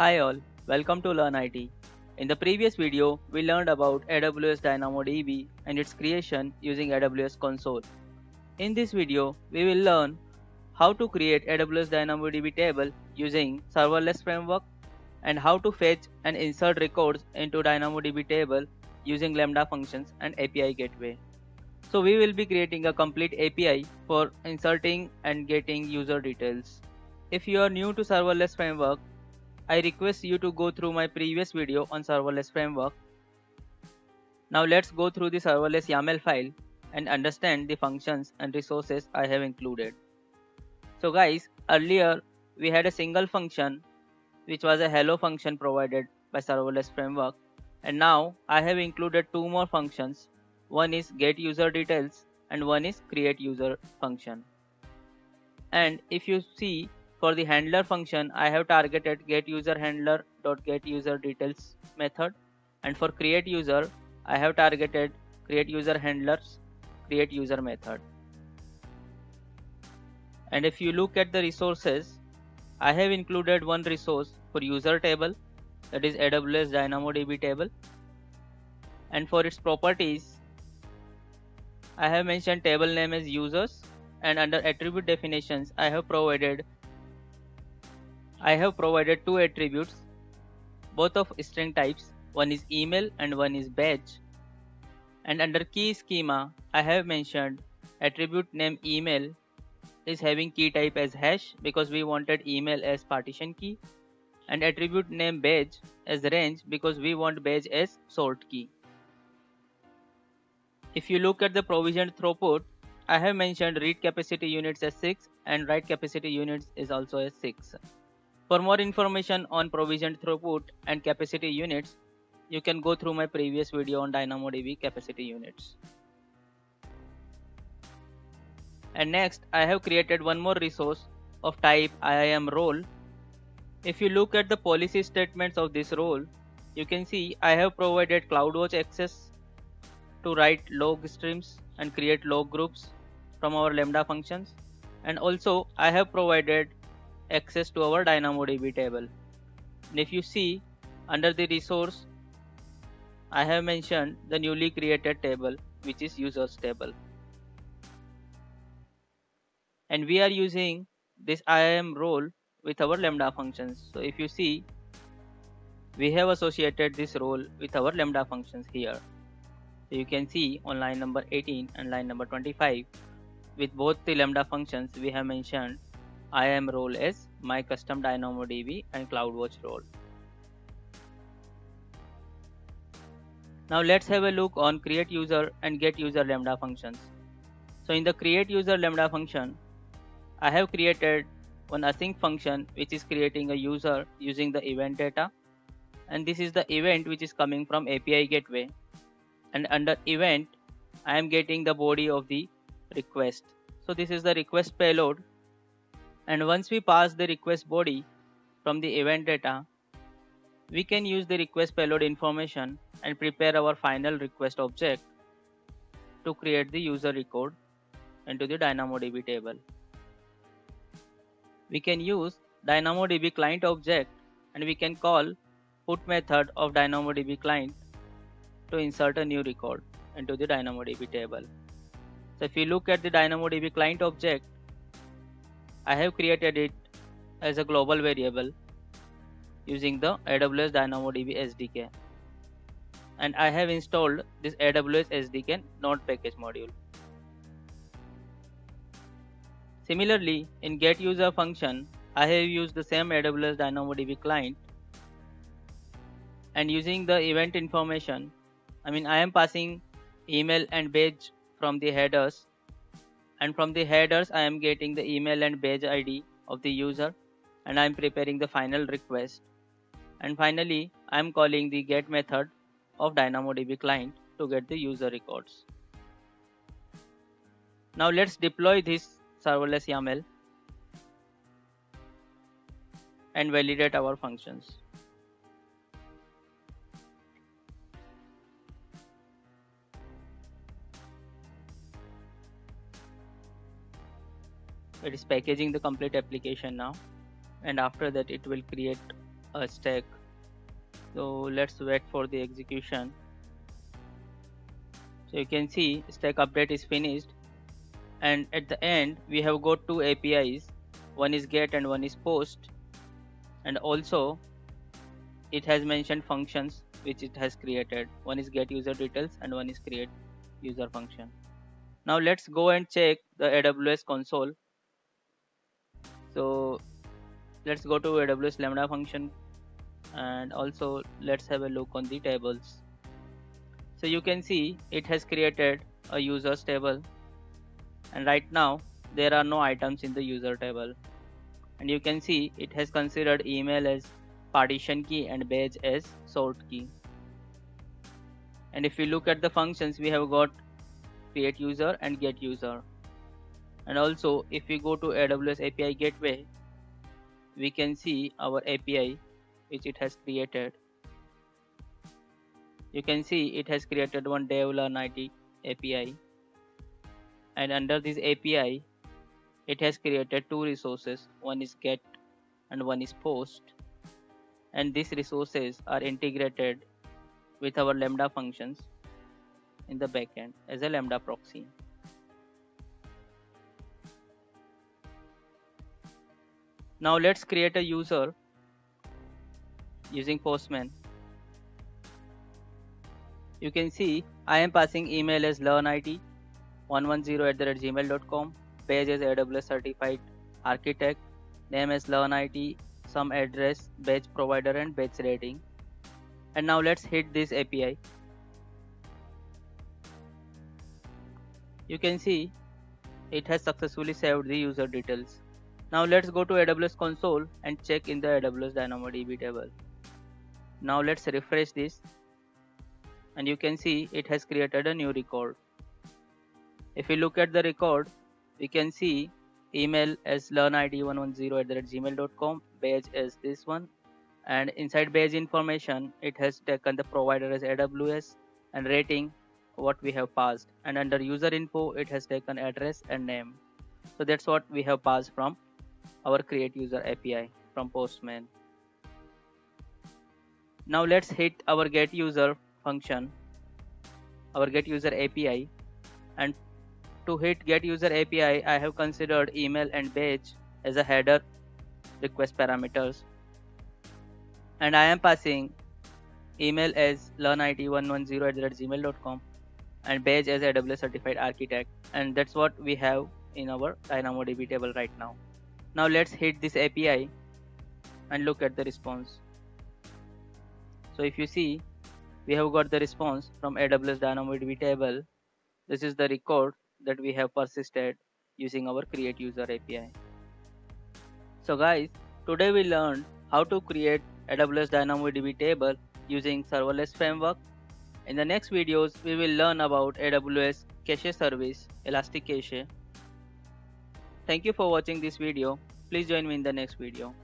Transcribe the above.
Hi all, welcome to Learn IT. In the previous video, we learned about AWS DynamoDB and its creation using AWS Console. In this video, we will learn how to create AWS DynamoDB table using serverless framework and how to fetch and insert records into DynamoDB table using Lambda functions and API gateway. So we will be creating a complete API for inserting and getting user details. If you are new to serverless framework, I request you to go through my previous video on serverless framework. Now let's go through the serverless YAML file and understand the functions and resources I have included. So guys, earlier we had a single function which was a hello function provided by serverless framework, and now I have included two more functions. One is get user details and one is create user function. And if you see, for the handler function, I have targeted getUserHandler.getUserDetails method, and for create user, I have targeted createUserHandlers createUser method. And if you look at the resources, I have included one resource for user table, that is AWS DynamoDB table, and for its properties, I have mentioned table name as users, and under attribute definitions, I have provided two attributes, both of string types. One is email and one is badge. And under key schema, I have mentioned attribute name email is having key type as hash because we wanted email as partition key, and attribute name badge as range because we want badge as sort key. If you look at the provisioned throughput, I have mentioned read capacity units as 6 and write capacity units is also as 6. For more information on provisioned throughput and capacity units, you can go through my previous video on DynamoDB capacity units. And next, I have created one more resource of type IAM role. If you look at the policy statements of this role, you can see I have provided CloudWatch access to write log streams and create log groups from our Lambda functions, and also I have provided access to our DynamoDB table. And if you see, under the resource, I have mentioned the newly created table, which is users table. And we are using this IAM role with our Lambda functions. So if you see, we have associated this role with our Lambda functions here. So you can see on line number 18 and line number 25, with both the Lambda functions, we have mentioned IAM role as my custom DynamoDB and CloudWatch role. Now let's have a look on create user and get user Lambda functions. So in the create user Lambda function, I have created one async function which is creating a user using the event data, and this is the event which is coming from API gateway, and under event I am getting the body of the request. So this is the request payload, and once we pass the request body from the event data, we can use the request payload information and prepare our final request object to create the user record into the DynamoDB table. We can use DynamoDB client object, and we can call put method of DynamoDB client to insert a new record into the DynamoDB table. So if you look at the DynamoDB client object, I have created it as a global variable using the AWS DynamoDB SDK, and I have installed this AWS SDK node package module. Similarly, in get user function, I have used the same AWS DynamoDB client, and using the event information, I am passing email and badge from the headers, and from the headers I am getting the email and badge ID of the user, and I am preparing the final request, and finally I am calling the get method of DynamoDB client to get the user records. Now let's deploy this serverless YAML and validate our functions. It is packaging the complete application now, and after that it will create a stack. So let's wait for the execution. So you can see stack update is finished, and at the end we have got two APIs, one is get and one is post, and also it has mentioned functions which it has created. One is get user details and one is create user function. Now let's go and check the AWS console. So let's go to AWS Lambda function, and also let's have a look on the tables. So you can see it has created a users table, and right now there are no items in the user table, and you can see it has considered email as partition key and badge as sort key. And if we look at the functions, we have got create user and get user. And also if we go to AWS API gateway, we can see our API which it has created. You can see it has created one DevLearn-IT API, and under this API it has created two resources, one is get and one is post, and these resources are integrated with our Lambda functions in the backend as a Lambda proxy. Now let's create a user using Postman. You can see I am passing email as learnit110@gmail.com, badge as AWS certified architect, name as learnit, some address, badge provider and badge rating. And now let's hit this API. You can see it has successfully saved the user details. Now let's go to AWS console and check in the AWS DynamoDB table. Now let's refresh this, and you can see it has created a new record. If we look at the record, we can see email as learnit110@gmail.com, badge as this one, and inside badge information it has taken the provider as AWS and rating what we have passed, and under user info it has taken address and name. So that's what we have passed from our create user API from Postman. Now let's hit our get user function, our get user API, and to hit get user API I have considered email and badge as a header request parameters, and I am passing email as learnit110@gmail.com and badge as AWS certified architect, and that's what we have in our DynamoDB table right now. Now let's hit this API and look at the response. So if you see, we have got the response from AWS DynamoDB table. This is the record that we have persisted using our create user API. So guys, today we learned how to create AWS DynamoDB table using serverless framework. In the next videos, we will learn about AWS cache service, Elastic Cache. Thank you for watching this video. Please join me in the next video.